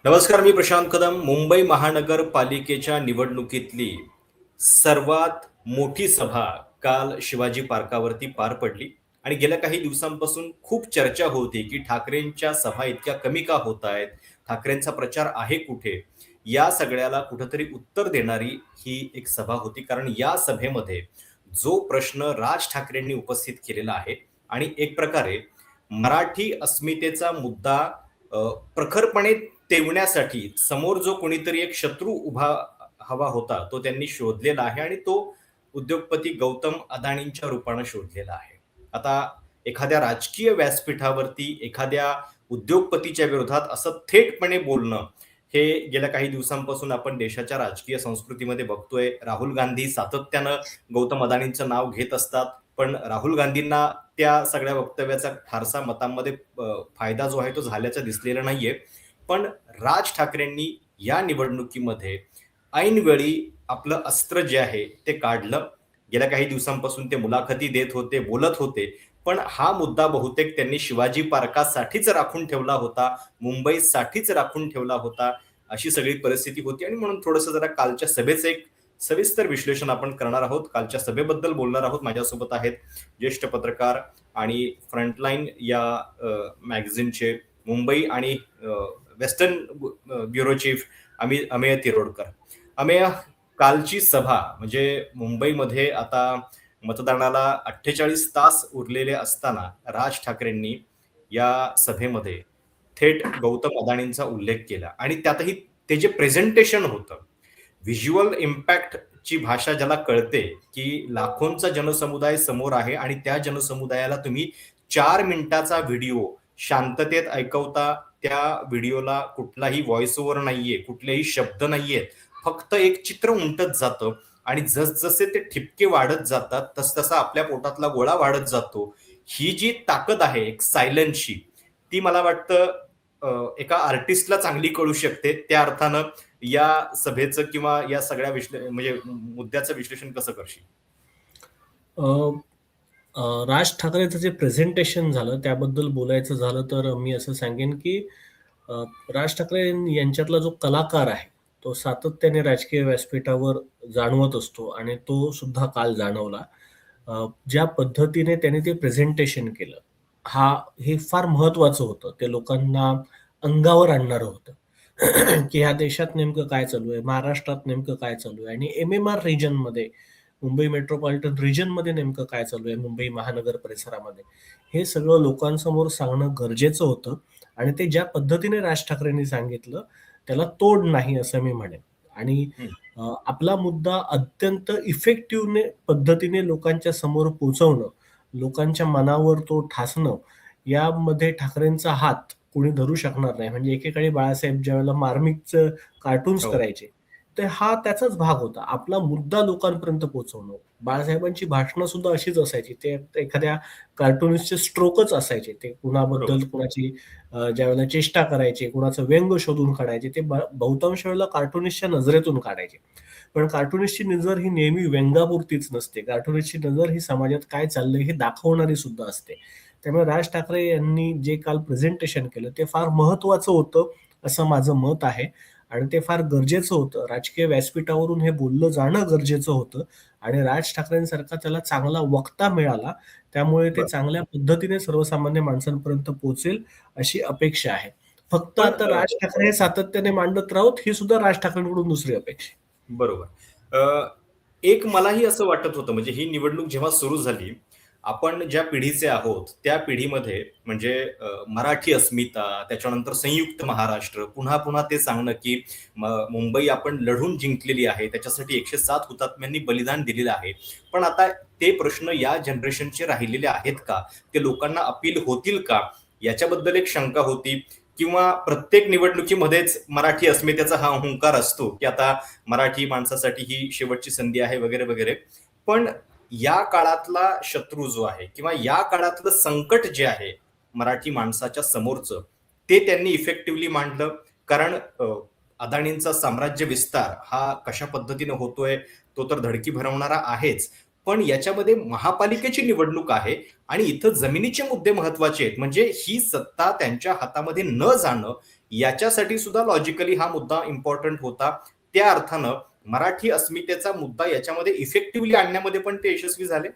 नमस्कार, मी प्रशांत कदम. मुंबई महानगरपालिकेच्या निवडणुकीतली सर्वात मोठी सभा काल शिवाजी पार्कावरती पार पडली आणि गेल्या काही दिवसांपासून खूप चर्चा होती, की ठाकरेंच्या सभा इतक्या कमी का होत आहेत? ठाकरेंचा प्रचार आहे कुठे? या सगळ्याला कुठेतरी उत्तर देणारी ही एक सभा होती. कारण या सभेमध्ये जो प्रश्न राज ठाकरेंनी उपस्थित केलेला आहे आणि एक प्रकारे मराठी अस्मितेचा मुद्दा अ, प्रखरपणे तेवण्यासाठी समोर जो कोणीतरी एक शत्रू उभा हवा होता, तो त्यांनी शोधलेला आहे आणि तो उद्योगपती गौतम अदानींच्या रूपानं शोधलेला आहे. आता एखाद्या राजकीय व्यासपीठावरती एखाद्या उद्योगपतीच्या विरोधात असं थेटपणे बोलणं, हे गेल्या काही दिवसांपासून आपण देशाच्या राजकीय संस्कृतीमध्ये बघतोय. राहुल गांधी सातत्यानं गौतम अदानींचं नाव घेत असतात. पण राहुल गांधींना त्या सगळ्या वक्तव्याचा फारसा मतांमध्ये फायदा जो आहे तो झाल्याचा दिसलेला नाहीये. पण राज ठाकरेंनी या निवडणुकीमध्ये ऐनवेळी आपलं अस्त्र जे आहे ते काढलं. गेल्या काही दिवसांपासून ते मुलाखती देत होते, बोलत होते. पण हा मुद्दा बहुतेक त्यांनी शिवाजी पार्कासाठीच राखून ठेवला होता, मुंबईसाठीच राखून ठेवला होता, अशी सगळी परिस्थिती होती आणि म्हणून थोडंसं जरा कालच्या सभेचं एक सविस्तर विश्लेषण आपण करणार आहोत. कालच्या सभेबद्दल बोलणार आहोत. माझ्यासोबत आहेत ज्येष्ठ पत्रकार आणि फ्रंटलाईन या मॅगझिनचे मुंबई आणि western bureau chief Amey Tirodkar. Amey, कालची सभा म्हणजे मुंबईमध्ये आता मतदानाला 48 तास उरलेले असताना राज ठाकरेंनी या सभेमध्ये थेट गौतम अदानींचा उल्लेख केला आणि त्यातही ते जे प्रेझेंटेशन होतं, व्हिज्युअल इम्पॅक्टची भाषा ज्याला कळते, की लाखोंचा जनसमुदाय समोर आहे आणि त्या जनसमुदायाला तुम्ही 4 मिनिटाचा व्हिडिओ शांततेत ऐकवता. त्या व्हिडिओला कुठलाही व्हॉइस ओव्हर नाहीये, कुठलेही शब्द नाहीयेत. फक्त एक चित्र उमटत जातं आणि जसजसे ते ठिपके वाढत जातात, तसतसा आपल्या पोटातला गोळा वाढत जातो. ही जी ताकद आहे एक सायलेन्सची, ती मला वाटतं एका आर्टिस्टला चांगली कळू शकते. त्या अर्थानं या सभेचं किंवा या सगळ्या म्हणजे मुद्द्याचं विश्लेषण कसं करशील? राज ठाकरेचं जे प्रेझेंटेशन झालं त्याबद्दल बोलायचं झालं तर मी असं सांगेन की अ, राज ठाकरे यांच्यातला जो कलाकार आहे तो सातत्याने राजकीय व्यासपीठावर जाणवत असतो आणि तो सुद्धा काल जाणवला. ज्या पद्धतीने त्याने ते प्रेझेंटेशन केलं हे फार महत्वाचं होतं. ते लोकांना अंगावर आणणारं होतं. की ह्या देशात नेमकं काय चालू आहे, महाराष्ट्रात नेमकं काय चालू आहे आणि MMR रिजनमध्ये, मुंबई मेट्रोपॉलिटन रिजनमध्ये नेमकं काय चालू आहे, मुंबई महानगर परिसरामध्ये, हे सगळं लोकांसमोर सांगणं गरजेचं होतं. आणि ते ज्या पद्धतीने राज ठाकरेंनी सांगितलं त्याला तोड नाही असं मी म्हणेन. आणि हं. आपला मुद्दा अत्यंत इफेक्टिव्ह पद्धतीने लोकांच्या समोर पोहोचवणं, लोकांच्या मनावर तो ठासणं, यामध्ये ठाकरेंचा हात कोणी धरू शकणार नाही. म्हणजे एकेकाळी बाळासाहेब ज्यावेळेला मार्मिकचं कार्टून्स हो. करायचे, तर हा त्याचाच भाग होता. आपला मुद्दा लोकांपर्यंत पोहोचवणं. बाळासाहेबांची भाषणं सुद्धा अशीच असायची. ते एखाद्या कार्टूनिस्टचे स्ट्रोकच असायचे. ते कुणाबद्दल बरोबर. कुणाची ज्यावेळेला चेष्टा करायचे, कुणाचं व्यंग शोधून काढायचे, ते बहुतांश वेळेला कार्टूनिस्टच्या नजरेतून काढायचे. पण कार्टूनिस्टची नजर ही नेहमी व्यंगापुरतीच नसते. कार्टूनिस्टची नजर ही समाजात काय चाललंय हे दाखवणारी सुद्धा असते. त्यामुळे राज ठाकरे यांनी जे काल प्रेझेंटेशन केलं ते फार महत्वाचं होतं, असं माझं मत आहे. आणि ते फार गरजेचं होतं. राजकीय व्यासपीठावरून हे बोललं जाणं गरजेचं होतं आणि राज ठाकरेंसारखा त्याला चांगला वक्ता मिळाला. त्यामुळे ते बरं. चांगल्या पद्धतीने सर्वसामान्य माणसांपर्यंत पोहोचेल अशी अपेक्षा आहे. फक्त पण आता राज ठाकरे हे सातत्याने मांडत राहोत, ही सुद्धा राज ठाकरेंकडून दुसरी अपेक्षा आहे. बरोबर. एक मलाही असं वाटत होतं म्हणजे ही निवडणूक जेव्हा सुरू झाली, आपण ज्या पिढीचे आहोत, त्या पिढीमध्ये म्हणजे मराठी अस्मिता, त्याच्यानंतर संयुक्त महाराष्ट्र, पुन्हा-पुन्हा ते सांगणं, की मुंबई आपण लढून जिंकलेली आहे. त्याच्यासाठी 107 हुतात्म्यांनी बलिदान दिलेलं आहे. पण आता ते प्रश्न या जनरेशनचे राहिलेले आहेत का? ते लोकांना अपील होतील का? याच्याबद्दल एक शंका होती. किंवा प्रत्येक निवडणुकीमध्येच मराठी अस्मितेचा हा हुंकार असतो, की आता मराठी माणसासाठी ही शेवटची संधी आहे वगैरे वगैरे. पण या काळातला शत्रू जो आहे किंवा या काळातलं संकट जे आहे मराठी माणसाच्या समोरचं, ते त्यांनी इफेक्टिव्हली मांडलं. कारण अदानींचा साम्राज्य विस्तार हा कशा पद्धतीने होतोय तो तर धडकी भरवणारा आहेच. पण याच्यामध्ये महापालिकेची निवडणूक आहे आणि इथं जमिनीचे मुद्दे महत्वाचे आहेत. म्हणजे ही सत्ता त्यांच्या हातामध्ये न जाणं याच्यासाठी सुद्धा लॉजिकली हा मुद्दा इम्पॉर्टंट होता. त्या अर्थानं मराठी अस्मितेचा मुद्दा याच्यामध्ये इफेक्टिव्हली आणण्यामध्ये पण ते यशस्वी झाले.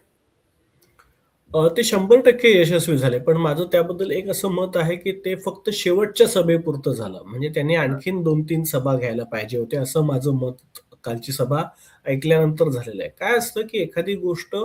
ते 100% यशस्वी झाले. पण माझं त्याबद्दल एक असं मत आहे, की ते फक्त शेवटच्या सभेपुरतं झालं. म्हणजे त्यांनी आणखीन 2-3 सभा घ्यायला पाहिजे होते, असं माझं मत कालची सभा ऐकल्यानंतर झालेलं आहे. काय असतं, की एखादी गोष्ट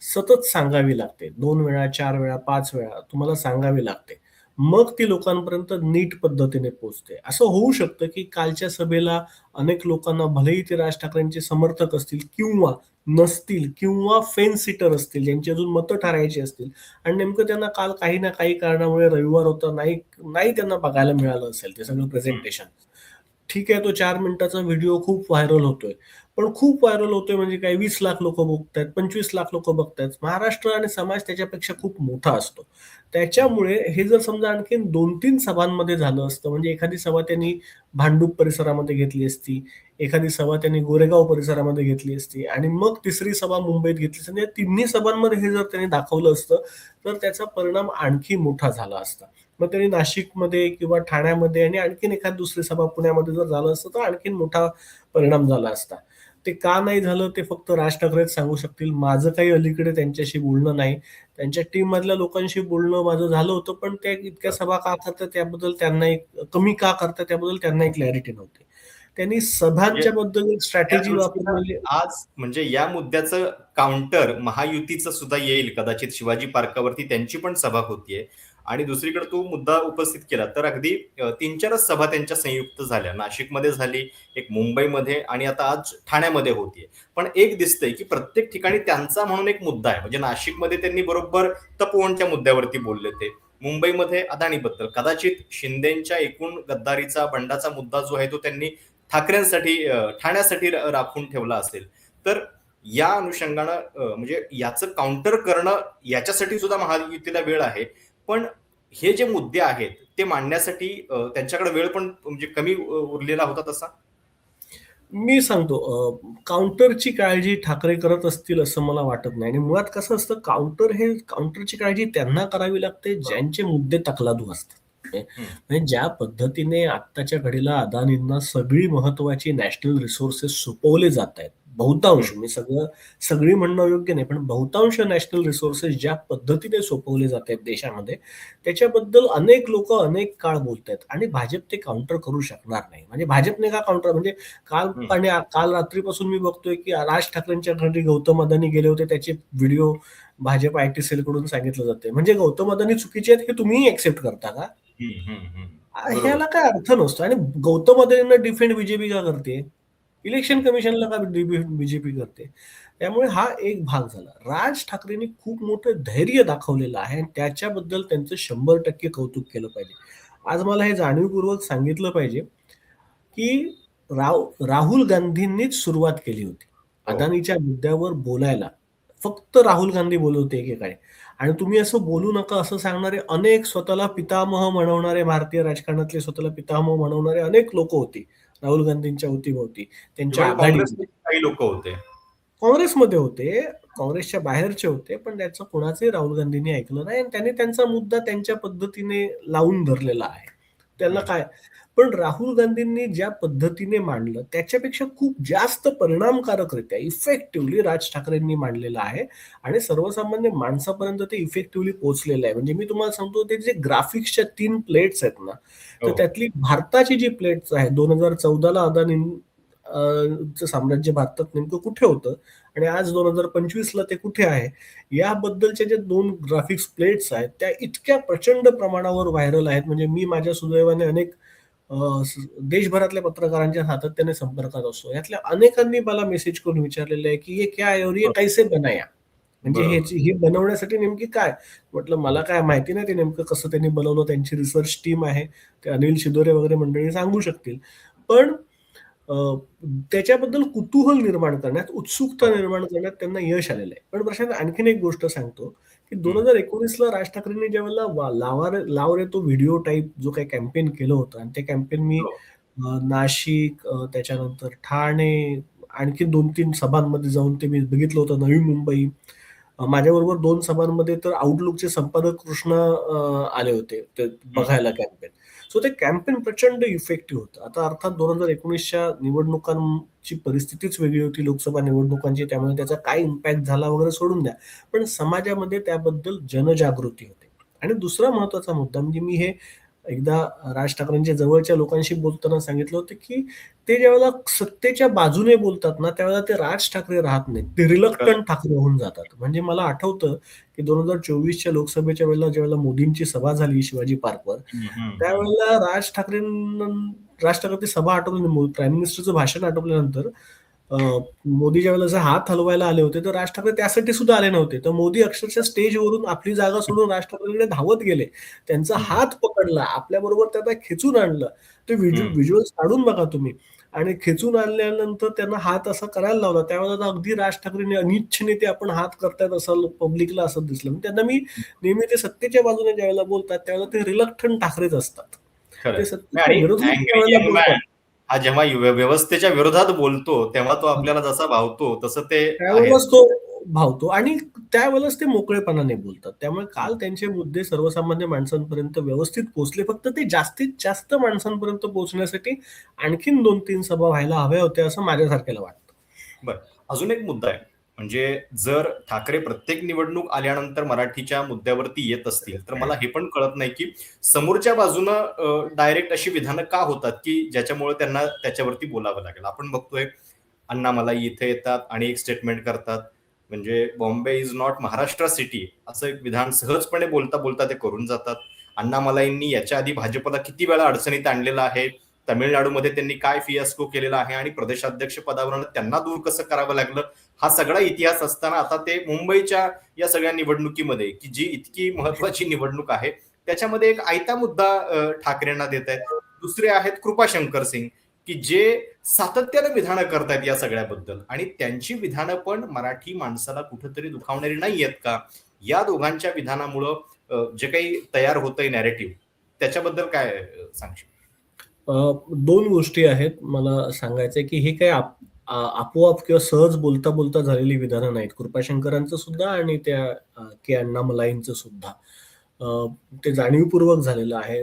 सतत सांगावी लागते. 2 वेळा, 4 वेळा, 5 वेळा तुम्हाला सांगावी लागते. मग ती लोकांपर्यंत नीट पद्धतीने पोहोचते. असं होऊ शकतं, की कालच्या सभेला अनेक लोकांना भलेही ते राज ठाकरेंचे समर्थक असतील किंवा नसतील किंवा फेन्स सिटर असतील, ज्यांची अजून मतं ठरायची असतील आणि नेमकं त्यांना काल काही ना काही कारणामुळे रविवार होता, नाही नाही त्यांना बघायला मिळालं असेल ते सगळं प्रेझेंटेशन. ठीक आहे, तो 4 मिनिटाचा व्हिडिओ खूप व्हायरल होतोय. पण खूप व्हायरल होतोय म्हणजे काय 20 लाख लोकं बघतायत, 25 लाख लोकं बघतायत. महाराष्ट्र आणि समाज त्याच्यापेक्षा खूप मोठा असतो. त्याच्यामुळे हे जर समजा आणखीन 2-3 सभांमध्ये झालं असतं, म्हणजे एखादी सभा त्यांनी भांडूप परिसरामध्ये घेतली असती, एखादी सभा त्यांनी गोरेगाव परिसरामध्ये घेतली असती आणि मग तिसरी सभा मुंबईत घेतली असती. म्हणजे तिन्ही सभांमध्ये हे जर त्यांनी दाखवलं असतं, तर त्याचा परिणाम आणखी मोठा झाला असता. मग त्यांनी नाशिकमध्ये किंवा ठाण्यामध्ये आणि आणखीन एखाद दुसरी सभा पुण्यामध्ये जर झालं असतं तर आणखीन मोठा परिणाम झाला असता. ते का नाही झालं ते फक्त राज ठाकरेच सांगू शकतील. माझं काही अलीकडे त्यांच्याशी बोलणं नाही. त्यांच्या टीममधल्या लोकांशी बोलणं माझं झालं होतं, पण त्या इतक्या सभा का करतात त्याबद्दल त्यांना एक कमी का करतात त्याबद्दल त्यांना एक क्लॅरिटी नव्हती. त्यांनी म्हणजे सभांच्या बद्दल एक त्या स्ट्रॅटेजी दृष्टीनं वापरलेली. आज म्हणजे या मुद्द्याचं काउंटर महायुतीचं सुद्धा येईल कदाचित. शिवाजी पार्कावरती त्यांची पण सभा होतीये आणि दुसरीकडे तू मुद्दा उपस्थित केला तर अगदी 3-4च सभा त्यांच्या संयुक्त झाल्या. नाशिकमध्ये झाली, एक मुंबईमध्ये आणि आता आज ठाण्यामध्ये होतीये. पण एक दिसतंय की प्रत्येक ठिकाणी त्यांचा म्हणून एक मुद्दा आहे. म्हणजे नाशिकमध्ये त्यांनी बरोबर तपोवनच्या मुद्द्यावरती बोलले ते. मुंबईमध्ये अदानीबद्दल, कदाचित शिंदेच्या एकूण गद्दारीचा बंडाचा मुद्दा जो आहे तो त्यांनी ठाकरेंसाठी ठाण्यासाठी राखून ठेवला असेल. तर या अनुषंगानं म्हणजे याचं काउंटर करणं याच्यासाठी सुद्धा महायुतीला वेळ आहे. पण हे जे मुद्दे आहेत ते मांडण्यासाठी त्यांच्याकडे वेळ पण म्हणजे कमी उरलेला होता तसा. मी सांगतो, काउंटरची काळजी ठाकरे करत असतील असं मला वाटत नाही आणि मुळात कसं असतं, काउंटरची काळजी त्यांना करावी लागते बरोबर. ज्यांचे मुद्दे तकलादू असतात. म्हणजे हम्म. म्हणजे ज्या पद्धतीने आत्ताच्या घडीला अदानींना सगळी महत्वाची नॅशनल रिसोर्सेस सोपवले जात आहेत. बहुतांश, हम्म. मी सगळी म्हणणं योग्य नाही, पण बहुतांश नॅशनल रिसोर्सेस ज्या पद्धतीने सोपवले जात आहेत देशामध्ये, त्याच्याबद्दल अनेक लोक अनेक काळ बोलतायत आणि भाजप ते काउंटर करू शकणार नाही. म्हणजे भाजपने का काउंटर, म्हणजे हम्म. काल रात्रीपासून मी बघतोय की राज ठाकरेंच्या घरी गौतम अदानी गेले होते, त्याचे व्हिडिओ भाजप आयटी सेल कडून सांगितलं जाते. म्हणजे गौतम अदानी चुकीचे आहेत हे तुम्ही एक्सेप्ट करता का? बरोबर. ह्याला काय अर्थ नसतो. आणि गौतम अदानींना डिफेंड बीजेपी का करते? इलेक्शन कमिशनला का बीजेपी करते? त्यामुळे हा एक भाग झाला. राज ठाकरेंनी खूप मोठं धैर्य दाखवलेलं आहे आणि त्याच्याबद्दल त्यांचं 100% कौतुक केलं पाहिजे. आज मला हे जाणीवपूर्वक सांगितलं पाहिजे, की राहुल गांधींनीच सुरुवात केली होती. हो. अदानीच्या मुद्द्यावर बोलायला. फक्त राहुल गांधी बोलत होते एकेकाळी. आणि तुम्ही असं बोलू नका असं सांगणारे अनेक, स्वतःला पितामह म्हणवणारे, भारतीय राजकारणातले स्वतःला पितामह म्हणवणारे अनेक लोक होती राहुल गांधींच्या अवतीभोवती, त्यांच्या इव्हन आघाडीमध्ये. काँग्रेसमध्ये काही लोक होते. काँग्रेसमध्ये होते, काँग्रेसच्या बाहेरचे होते, पण त्याचं कोणाचंही राहुल गांधींनी ऐकलं नाही आणि त्यांनी त्यांचा मुद्दा त्यांच्या पद्धतीने लावून धरलेला आहे. त्यांना हम्म. काय, पण राहुल गांधींनी ज्या पद्धतीने मांडलं त्याच्यापेक्षा खूप जास्त परिणामकारकरित्या इफेक्टिव्हली राज ठाकरेंनी मांडलेलं आहे आणि सर्वसामान्य माणसापर्यंत ते इफेक्टिव्हली पोहोचलेलं आहे. म्हणजे मी तुम्हाला सांगतो, ते जे ग्राफिक्सच्या 3 प्लेट्स आहेत ना, तर हो. त्यातली भारताची जी प्लेट्स आहे, 2014ला अदानी चं साम्राज्य भारतात नेमकं कुठे होतं आणि आज 2025ला ते कुठे आहे, याबद्दलचे जे 2 ग्राफिक्स प्लेट्स आहेत, त्या इतक्या प्रचंड प्रमाणावर व्हायरल आहेत. म्हणजे मी माझ्या सुदैवाने अनेक देशभरातल्या पत्रकारांच्या सातत्याने संपर्कात असतो. यातल्या अनेकांनी मला मेसेज करून विचारलेलं आहे, की "ये क्या है और ये बरोबर. कैसे बनाया?" म्हणजे बरोबर. हे बनवण्यासाठी नेमकी काय? म्हटलं मला काय माहिती नाही ते नेमकं कसं त्यांनी बनवलं. त्यांची रिसर्च टीम आहे. ते अनिल शिदोरे वगैरे मंडळी सांगू शकतील. पण अ, त्याच्याबद्दल कुतूहल निर्माण करण्यात, उत्सुकता हो. निर्माण करण्यात त्यांना यश आलेलं आहे. पण प्रशांत, आणखीन एक गोष्ट सांगतो, की हम्म. 2019ला राज ठाकरेंनी ज्यावेळेला लाव रे तो व्हिडिओ टाइप जो काही कॅम्पेन केलं होतं आणि ते कॅम्पेन मी हो. नाशिक, त्याच्यानंतर ठाणे आणखी 2-3 सभांमध्ये जाऊन ते मी बघितलं होतं. नवी मुंबई, माझ्याबरोबर 2 सभांमध्ये तर आउटलुकचे संपादक कृष्ण आले होते ते हं, बघायला कॅम्पेन. सो ते कॅम्पेन प्रचंड इफेक्टिव्ह होतं. आता अर्थात 2019च्या निवडणुकांची परिस्थितीच वेगळी होती, लोकसभा निवडणुकांची. त्यामुळे त्याचा काय इम्पॅक्ट झाला वगैरे सोडून द्या. पण समाजामध्ये त्याबद्दल जनजागृती होती. आणि दुसरा महत्त्वाचा मुद्दा म्हणजे मी हे एकदा राज ठाकरेंच्या जवळच्या लोकांशी बोलताना सांगितलं होतं, की ते ज्यावेळेला सत्तेच्या बाजूने बोलतात ना, त्यावेळेला ते राज ठाकरे राहत नाहीत. ते खरं. रिलक्टंट ठाकरे होऊन जातात. म्हणजे मला आठवतं, की 2024च्या लोकसभेच्या वेळेला ज्यावेळेला मोदींची सभा झाली शिवाजी पार्कवर, हं, हं, हं. त्यावेळेला राज ठाकरे ती सभा आटवली, प्राईम मिनिस्टरचं भाषण आटवल्यानंतर अ, मोदी ज्यावेळेला असे हात हलवायला आले होते, तर राज ठाकरे त्यासाठी सुद्धा आले नव्हते. तर मोदी अक्षरशः स्टेजवरून आपली जागा सोडून राज ठाकरेंकडे धावत गेले. त्यांचा हं, हात पकडला, आपल्याबरोबर त्यांना खेचून आणलं. ते हं. व्हिज्युअल्स काढून बघा तुम्ही. आणि खेचून आणल्यानंतर त्यांना हात असा करायला लावला. त्यावेळेला तर अगदी राज ठाकरेंनी अनिच्छेने ते आपण हात करतायत असं पब्लिकला असं दिसलं. म्हणजे त्यांना मी नेहमी ते सत्तेच्या बाजूने ज्यावेळेला बोलतात, त्यावेळेला ते रिलक्टंट ठाकरेच असतात. खरंय. ते नाही सत्तेच्या आणि विरोधात अँग्री ज्यावेळेला यंग बोलतात मॅन हा जेव्हा व्यवस्थेच्या विरोधात बोलतो, तेव्हा तो आपल्याला जसा भावतो तसं ते आहेच. त्यावेळेलाच तो भावतो आणि त्यावेळेलाच ते मोकळेपणाने बोलतात. त्यामुळे काल त्यांचे मुद्दे सर्वसामान्य माणसांपर्यंत व्यवस्थित पोहोचले. फक्त ते जास्तीत जास्त माणसांपर्यंत पोहोचण्यासाठी आणखीन 2-3 सभा व्हायला हव्या होत्या, असं माझ्यासारख्याला वाटतं. बरं. अजून एक मुद्दा आहे. म्हणजे जर ठाकरे प्रत्येक निवडणूक आल्यानंतर मराठीच्या मुद्द्यावरती येत असतील, तर मला हे पण कळत नाही, की समोरच्या बाजूनं डायरेक्ट अशी विधानं का होतात, की ज्याच्यामुळे त्यांना त्याच्यावरती बोलावं लागेल. आपण बघतोय अण्णामलाई इथे येतात आणि एक स्टेटमेंट करतात. म्हणजे Bombay is not Maharashtra city असं एक विधान सहजपणे बोलता बोलता ते करून जातात. अण्णामलाईंनी याच्या आधी भाजपला किती वेळा अडचणीत आणलेलं आहे. तमिळनाडूमध्ये त्यांनी काय फियास्को केलेला आहे आणि प्रदेशाध्यक्ष पदावरून त्यांना दूर कसं करावं लागलं, हा सगळा इतिहास असताना आता ते मुंबईच्या या सगळ्या निवडणुकीमध्ये, की जी इतकी महत्वाची निवडणूक आहे, त्याच्यामध्ये एक आयता मुद्दा ठाकरेंना देत आहेत. दुसरे आहेत कृपाशंकर सिंग, की जे सातत्यानं विधानं करतायत या सगळ्याबद्दल आणि त्यांची विधानं पण मराठी माणसाला कुठंतरी दुखावणारी नाही आहेत का? या दोघांच्या विधानामुळं जे काही तयार होतंय नॅरेटिव्ह त्याच्याबद्दल काय सांगशील? 2 गोष्टी आहेत मला सांगायचंय, की हे काही आपोआप किंवा सहज बोलता-बोलता झालेली विधानं नाहीत. कृपाशंकरांचं सुद्धा आणि त्या के अण्णामलाईंचं सुद्धा. अ, ते जाणीवपूर्वक झालेलं आहे.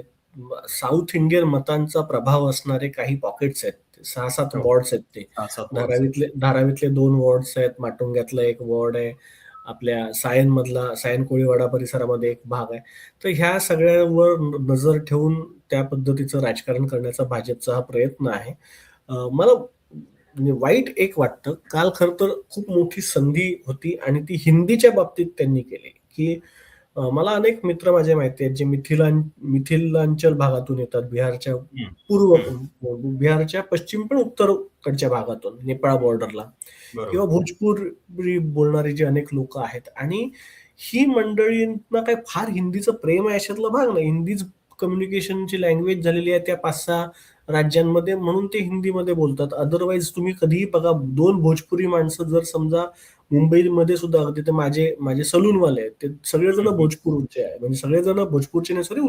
साउथ इंडियन मतांचा प्रभाव असणारे काही पॉकेट्स आहेत. 6-7 हो. वॉर्ड्स आहेत ते. 6-7 वॉर्ड्स आहेत. धारावीतले 2 वॉर्ड्स आहेत. माटुंग्यातला 1 वॉर्ड आहे. आपल्या सायन कोळीवाडा परिसरामध्ये एक भाग आहे. तर ह्या सगळ्यावर नजर ठेवून त्या पद्धतीचं राजकारण करण्याचा भाजपचा हा प्रयत्न आहे. मला म्हणजे वाईट एक वाटतं. काल खरं तर खूप मोठी संधी होती आणि ती हिंदीच्या बाबतीत त्यांनी केली, की मला अनेक मित्र माझे माहिती आहेत, जे मिथिलांचल भागातून येतात. हं, पूर्व हं. बिहारच्या पश्चिम पण उत्तरकडच्या भागातून, नेपाळ बॉर्डरला किंवा बरोबर. भोजपुरी बोलणारे जे अनेक लोकं आहेत आणि ही मंडळींना काही फार हिंदीचं प्रेम आहे अशातला भाग नाही. हिंदीच कम्युनिकेशनची लँग्वेज झालेली आहे त्या 5-6 राज्यांमध्ये म्हणून ते हिंदीमध्ये बोलतात. अदरवाईज तुम्ही कधीही बघा 2 भोजपुरी माणसं जर समजा मुंबईमध्ये सुद्धा अगदी ते माझे माझे सलूनवाले आहेत. ते सगळेजण हं, हं. भोजपूरचे आहे. म्हणजे सगळेजण भोजपूरचे नाही, सॉरी,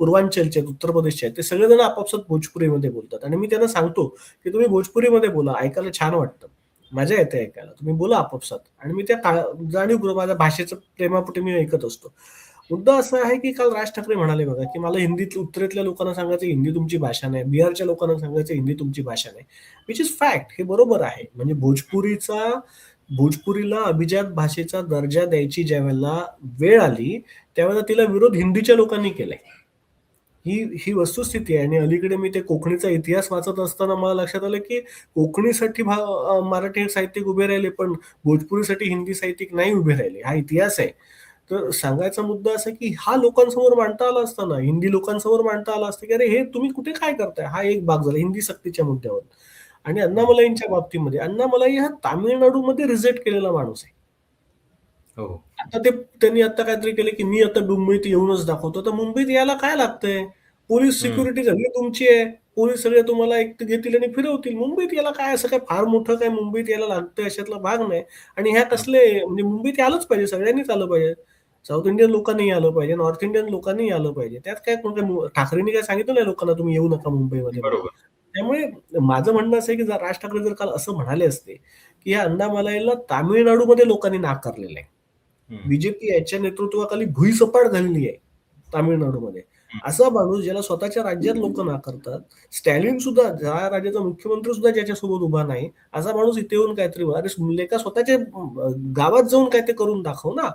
पूर्वांचलचे आहेत, उत्तर प्रदेशचे आहेत. ते सगळेजण आपापसात भोजपुरीमध्ये बोलतात आणि मी त्यांना सांगतो, की तुम्ही भोजपुरीमध्ये बोला. ऐकायला छान वाटतं. मजा येते ऐकायला. तुम्ही बोला आपापसात आणि मी त्या जाणीवपूर्वक माझ्या भाषेचं प्रेमापोटी मी ऐकत असतो. मुद्दा असा आहे, की काल राज ठाकरे म्हणाले बघा, की मला हिंदीत उत्तरेतल्या लोकांना सांगायचं हिंदी तुमची भाषा नाही. बिहारच्या लोकांना सांगायचं हिंदी तुमची भाषा नाही. Which is fact. हे बरोबर आहे. म्हणजे भोजपुरीला अभिजात भाषेचा दर्जा द्यायची ज्यावेळेला वेळ आली, त्यावेळेला तिला विरोध हिंदीच्या लोकांनी केलाय. ही ही वस्तुस्थिती आहे आणि अलीकडे मी ते कोकणीचा इतिहास वाचत असताना मला लक्षात आलं, की कोकणीसाठी मराठी साहित्यिक उभे राहिले, पण भोजपुरीसाठी हिंदी साहित्यिक नाही उभे राहिले. हा इतिहास आहे. तर सांगायचा मुद्दा असा की हा लोकांसमोर मांडता आला असता ना, हिंदी लोकांसमोर मांडता आला असतं, की "अरे, हे तुम्ही कुठे काय करताय?" हा एक भाग झाला हिंदी सक्तीच्या मुद्द्यावर. आणि हं. अण्णामलाईंच्या बाबतीमध्ये, अण्णामलाई हा तामिळनाडूमध्ये रिजेक्ट केलेला माणूस आहे. हो, हो. आता त्यांनी आता काहीतरी केलं, की मी आता मुंबईत येऊनच दाखवतो. तर मुंबईत यायला काय लागतंय? पोलीस हं. सिक्युरिटी सगळी तुमची आहे. पोलीस सगळे तुम्हाला एक घेतील आणि फिरवतील. मुंबईत यायला काय असं काय फार मोठं काय मुंबईत यायला लागतंय अशातला भाग नाही. आणि ह्या हं. कसले म्हणजे मुंबईत आलंच पाहिजे, सगळ्यांनीच आलं पाहिजे. साउथ इंडियन लोकांनी आलं पाहिजे, नॉर्थ इंडियन लोकांनी आलं पाहिजे. त्यात काय कोण काय ठाकरेंनी काय सांगितलं नाही लोकांना तुम्ही येऊ नका मुंबईमध्ये म्हणून. बरोबर. त्यामुळे माझं म्हणणं असं आहे, की जर राज ठाकरे जर काल असं म्हणाले असते, की या अण्णामलाईला तामिळनाडूमध्ये लोकांनी नाकारलेलं आहे. हं, बीजेपी याच्या नेतृत्वाखाली भुईसपाट झालेली आहे तामिळनाडूमध्ये. हं. असा माणूस ज्याला स्वतःच्या राज्यात लोकं नाकारतात, स्टॅलिन सुद्धा ज्या राज्याचा मुख्यमंत्री सुद्धा ज्याच्यासोबत उभा नाही, असा माणूस इथे येऊन काहीतरी अरे लेका स्वतःच्या गावात जाऊन काय ते करून दाखव ना.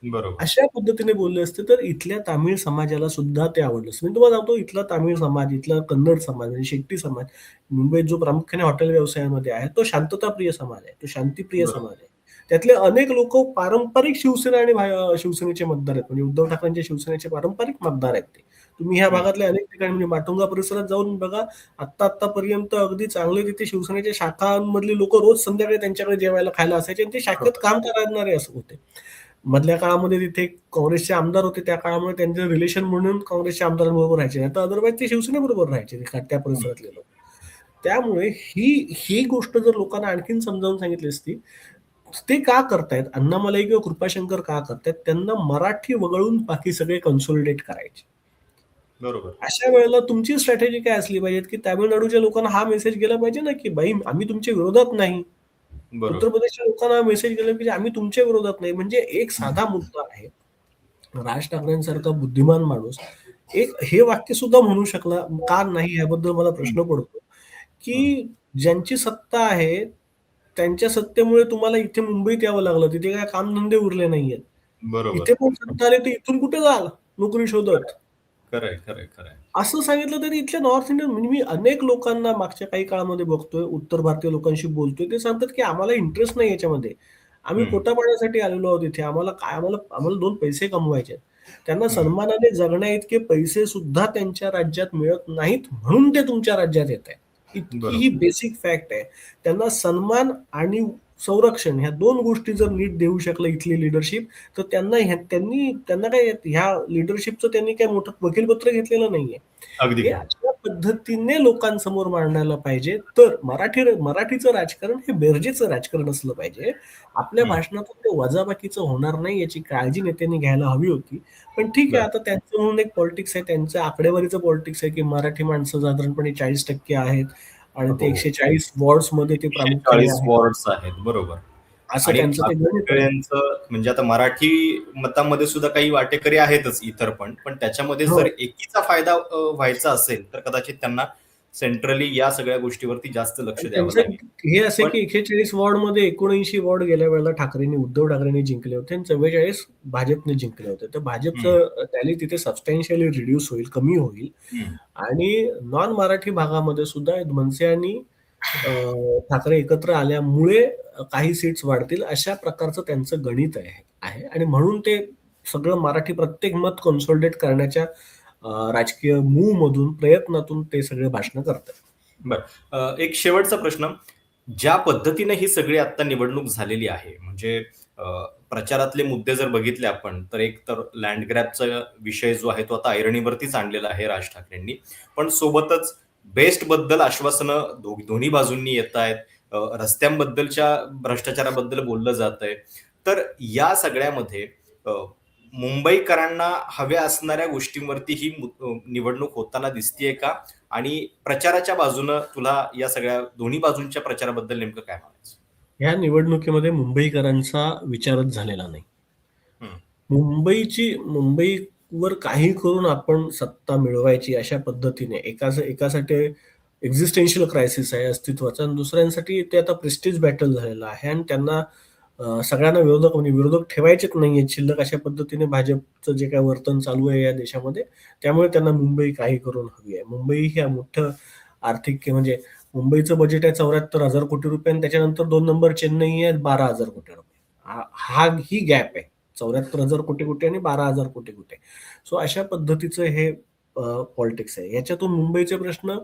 बरोबर. अशा पद्धतीने बोलले असते तर इथल्या तामिळ समाजाला सुद्धा ते आवडलं असतं. मी तुम्हाला सांगतो इथला तामिळ समाज, इथला कन्नड समाज म्हणजे शेट्टी समाज, मुंबईत जो प्रामुख्याने हॉटेल व्यवसायामध्ये आहे, तो शांतताप्रिय समाज आहे. तो शांतिप्रिय बरोबर. समाज आहे. त्यातले अनेक लोकं पारंपरिक शिवसेना आणि शिवसेनेचे मतदार आहेत. म्हणजे उद्धव ठाकरेंच्या शिवसेनेचे पारंपरिक मतदार आहेत ते. तुम्ही ह्या हं, भागातल्या अनेक ठिकाणी म्हणजे माटुंगा परिसरात जाऊन बघा, आत्तापर्यंत अगदी चांगले तिथे शिवसेनेच्या शाखांमधली लोकं रोज संध्याकाळी त्यांच्याकडे जेवायला खायला असायचे आणि ते शाखेत बरोबर. काम करणारे असं होते. मधल्या काळामध्ये तिथे काँग्रेसचे आमदार होते. त्या काळामध्ये त्यांचं रिलेशन म्हणून काँग्रेसच्या आमदारांबरोबर राहायचे. नाहीतर अदरवाईज ते शिवसेनेबरोबर राहायचे त्या हं, परिसरातले लोक. त्यामुळे ही गोष्ट जर लोकांना आणखीन समजावून सांगितली असती, ते का करतायत? अण्णामलाई किंवा कृपाशंकर का करतायत? त्यांना मराठी वगळून बाकी सगळे कन्सोलिडेट करायचे. बरोबर. अशा वेळेला तुमची स्ट्रॅटेजी काय असली पाहिजे, की तामिळनाडूच्या लोकांना हा मेसेज गेला पाहिजे ना, की भाई आम्ही तुमच्या विरोधात नाही. उत्तर बरोबर. प्रदेशच्या लोकांना मेसेज गेला पाहिजे आम्ही तुमच्या विरोधात नाही. म्हणजे एक हं, साधा मुद्दा आहे. राज ठाकरेंसारखा बुद्धिमान माणूस एक हे वाक्य सुद्धा म्हणू शकला का नाही याबद्दल मला हं, प्रश्न पडतो, हं. की ज्यांची सत्ता आहे, त्यांच्या सत्तेमुळे तुम्हाला इथे मुंबईत यावं लागलं. तिथे काही कामधंदे उरले नाहीयेत. बरोबर. इथे पण सत्ता आली तर इथून कुठे जाल नोकरी शोधत? खरंय, खरंय, खरंय. असं सांगितलं तरी इथल्या नॉर्थ इंडियन म्हणजे मी अनेक लोकांना मागच्या काही काळामध्ये बघतोय, उत्तर भारतीय लोकांशी बोलतोय. ते सांगतात, की आम्हाला इंटरेस्ट नाही याच्यामध्ये. आम्ही हं, पोटापाण्यासाठी आलेलो आहोत इथे. आम्हाला आम्हाला 2 पैसे कमवायचे आहेत. त्यांना हं. सन्मानाने जगण्याइतके पैसे सुद्धा त्यांच्या राज्यात मिळत नाहीत, म्हणून ते तुमच्या राज्यात येतायत. इतकी ही बरोबर. बेसिक फॅक्ट आहे. त्यांना सन्मान आणि संरक्षण ह्या 2 गोष्टी जर नीट देऊ शकलं इथली लीडरशिप, तर त्यांना काय ह्या लीडरशिपचं त्यांनी काही मोठं वकीलपत्र घेतलेलं नाहीये. अगदी हे खरं. अशा पद्धतीने लोकांसमोर मांडायला पाहिजे. तर मराठीचं राजकारण हे बेरजेचं राजकारण असलं पाहिजे. आपल्या हं, भाषणातून ते वजाबाकीचं होणार नाही याची काळजी नेत्यांनी घ्यायला हवी होती. पण ठीक आहे बरं. आता त्यांचं म्हणून एक पॉलिटिक्स आहे. त्यांचं आकडेवारीचं पॉलिटिक्स आहे, की मराठी माणसं साधारणपणे 40% आहेत आणि ते हो. 140 वॉर्ड्समध्ये ते प्रामुख्याने 140 आहेत. वॉर्ड्स आहेत. बरोबर. असं आणि त्यांचं ते गणित आहे. यांचं म्हणजे आता मराठी मतामध्ये सुद्धा काही वाटेकरी आहेतच इतर पण. पण त्याच्यामध्ये हो. जर एकीचा फायदा व्हायचा असेल, तर कदाचित त्यांना सेंट्रली या सगळ्या गोष्टीवरती जास्त लक्ष आणि द्यावं त्यांचं लागेल. हे असे पण की 41 वॉर्डमध्ये 79 वॉर्ड गेल्या वेळेला उद्धव ठाकरेंनी जिंकले होते आणि 44 भाजपने जिंकले होते. तर हं, भाजपचं टॅली तिथे सबस्टॅन्शियली रिड्यूस होईल, कमी होईल हं, आणि नॉन मराठी भागामध्ये सुद्धा मनसे आणि अ, ठाकरे एकत्र आल्यामुळे काही सीट्स वाढतील अशा प्रकारचं त्यांचं गणित आहे आणि म्हणून ते सगळं मराठी प्रत्येक मत कन्सोलिडेट करण्याच्या राजकीय मूव्हमधून, प्रयत्नातून ते सगळे भाषणं करतात. बरं. एक शेवटचा प्रश्न. ज्या पद्धतीने ही सगळी आता निवडणूक झालेली आहे, म्हणजे अ, प्रचारातले मुद्दे जर बघितले आपण, तर एक तर लँड ग्रॅबचा विषय जो आहे, तो आता ऐरणीवरतीच आणलेला आहे राज ठाकरेंनी. पण सोबतच बेस्टबद्दल आश्वासनं दोन्ही बाजूंनी येतायत. रस्त्यांबद्दलच्या भ्रष्टाचाराबद्दल बोललं जातंय. तर या सगळ्यामध्ये अ, मुंबईकरांना हव्या असणाऱ्या गोष्टींवरती ही निवडणूक होताना दिसतीये का? आणि प्रचाराच्या बाजूनं तुला या सगळ्या दोन्ही बाजूंच्या प्रचाराबद्दल नेमकं काय म्हणायचं? ह्या निवडणुकीमध्ये मुंबईकरांचा विचारच झालेला नाही. हं, मुंबईवर काही करून आपण सत्ता मिळवायची अशा पद्धतीने एकासाठी एक्झिस्टेन्शियल क्रायसिस आहे अस्तित्वाचा आणि दुसऱ्यांसाठी ते आता प्रेस्टीज बॅटल झालेलं आहे आणि त्यांना सगळ्यांना विरोधक ठेवायचेच नाहीयेत शिल्लक अशा पद्धतीने भाजपचं जे काही वर्तन चालू आहे या देशामध्ये, त्यामुळे त्यांना मुंबई काही करून हवी आहे. मुंबई ही मोठं आर्थिक म्हणजे मुंबईचं बजेट आहे 74,000 कोटी रुपये आणि त्याच्यानंतर 2 नंबर चेन्नई आहे 12,000 कोटी रुपये. ही गॅप आहे. 74,000 कोटी कोटी आणि 12,000 कोटी कोटी. सो अशा पद्धतीचं हे पॉलिटिक्स आहे. याच्यातून मुंबईचे प्रश्न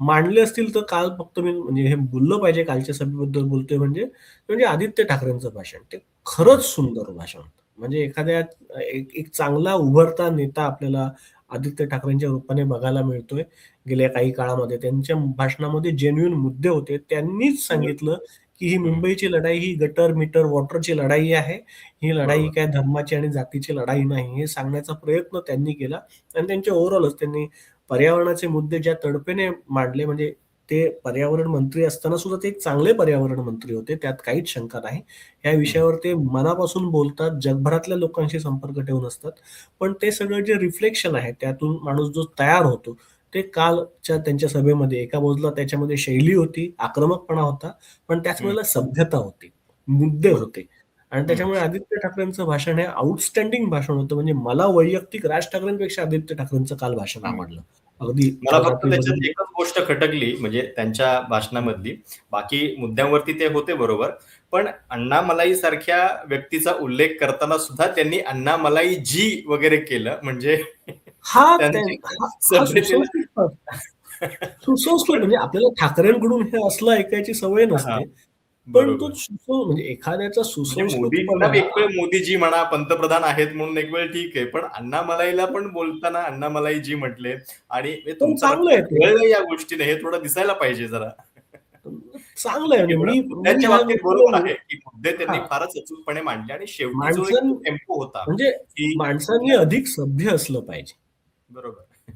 मांडले असतील तर काल फक्त मी म्हणजे हे बोललं पाहिजे कालच्या सभेबद्दल बोलतोय म्हणजे आदित्य ठाकरेंचं भाषण. ते हं, खरंच सुंदर भाषण होतं. म्हणजे एखाद्या एक एक चांगला उभरता नेता आपल्याला आदित्य ठाकरेंच्या रूपाने बघायला मिळतोय. गेल्या काही काळामध्ये त्यांच्या भाषणामध्ये जेन्युइन मुद्दे होते. त्यांनीच बरं. सांगितलं, की ही हं, मुंबईची लढाई ही गटर-मीटर, वॉटरची लढाई आहे. ही लढाई बरोबर. काय धर्माची आणि जातीची लढाई नाही. हे सांगण्याचा प्रयत्न त्यांनी केला आणि त्यांचे ओव्हरऑलच त्यांनी पर्यावरणाचे मुद्दे ज्या तडफेने मांडले म्हणजे ते पर्यावरण मंत्री असताना सुद्धा ते एक चांगले पर्यावरण मंत्री होते, त्यात काहीच शंका नाही. या विषयावर ते मनापासून बोलतात, जगभरातल्या लोकांशी संपर्क ठेवून असतात. पण ते सगळं जे रिफ्लेक्शन आहे, त्यातून माणूस जो तयार होतो, ते कालच्या त्यांच्या सभेमध्ये एका बाजूला त्याच्यामध्ये शैली होती, आक्रमकपणा होता, पण त्याच हं, वेळेला सभ्यता होती, मुद्दे बरोबर. होते. आणि हं. त्याच्यामुळे आदित्य ठाकरेंचं भाषण हे आउटस्टँडिंग भाषण होतं. म्हणजे मला वैयक्तिक राज ठाकरेंपेक्षा आदित्य ठाकरेंचं काल भाषण हं. आवडलं. अगदी मला काल फक्त त्याच्यात रात्रीमध्ये एकच गोष्ट खटकली म्हणजे त्यांच्या भाषणामधली. बाकी मुद्द्यांवरती ते होते बरोबर. पण अण्णामलाई सारख्या व्यक्तीचा उल्लेख करताना सुद्धा त्यांनी अण्णामलाई जी वगैरे केलं म्हणजे हां, त्यांची हा सभ्यतेला सुसंस्कृत पण म्हणजे आपल्याला ठाकरेंकडून हे असलं ऐकायची सवय हां, नसते. पण तो बरोबर. म्हणजे एखाद्याचा म्हणजे मोदींना सुसंस्कृतपणा एक वेळ मोदीजी म्हणा, पंतप्रधान आहेत म्हणून एक वेळ ठीक आहे. पण अण्णामलाईला पण बोलताना अण्णामलाईजी म्हटले आणि हे पण तुमचं चांगलं रक्त आहे ते. खवळलंय या गोष्टीने हे थोडं दिसायला पाहिजे जरा. चांगलं आहे म्हणजे एवढं मी मुद्द्यांच्या ह्या बाबतीत बरोबर गोष्टीला आहे, की मुद्दे त्यांनी हां, फारच अचूकपणे मांडले आणि शेवटी जो एक माणसं टेम्पो होता, म्हणजे की माणसांनी कुठल्या अधिक सभ्य असलं पाहिजे. बरोबर.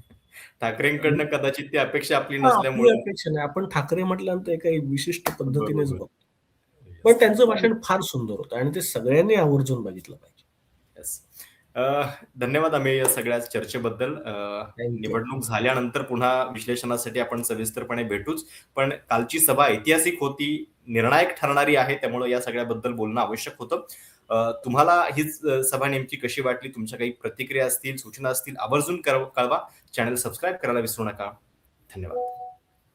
ठाकरेंकडनं कदाचित ती अपेक्षा आपली हां, आपली नसल्यामुळं अपेक्षा नाही. आपण ठाकरे म्हटल्यानंतर काही विशिष्ट पद्धतीनेच बरोबर. बघतो. पण येस. त्यांचं भाषण फार सुंदर होतं आणि ते सगळ्यांनी आवर्जून बघितलं पाहिजे. येस. अ, धन्यवाद आम्ही या सगळ्या चर्चेबद्दल. Thank you. निवडणूक झाल्यानंतर पुन्हा विश्लेषणासाठी आपण सविस्तरपणे भेटूच. पण कालची सभा ऐतिहासिक होती, निर्णायक ठरणारी आहे, त्यामुळे या सगळ्याबद्दल बोलणं आवश्यक होतं. तुम्हाला हीच सभा नेमकी कशी वाटली? तुमच्या काही प्रतिक्रिया असतील, सूचना असतील, आवर्जून कळवा. चॅनल सबस्क्राईब करायला विसरू नका. धन्यवाद.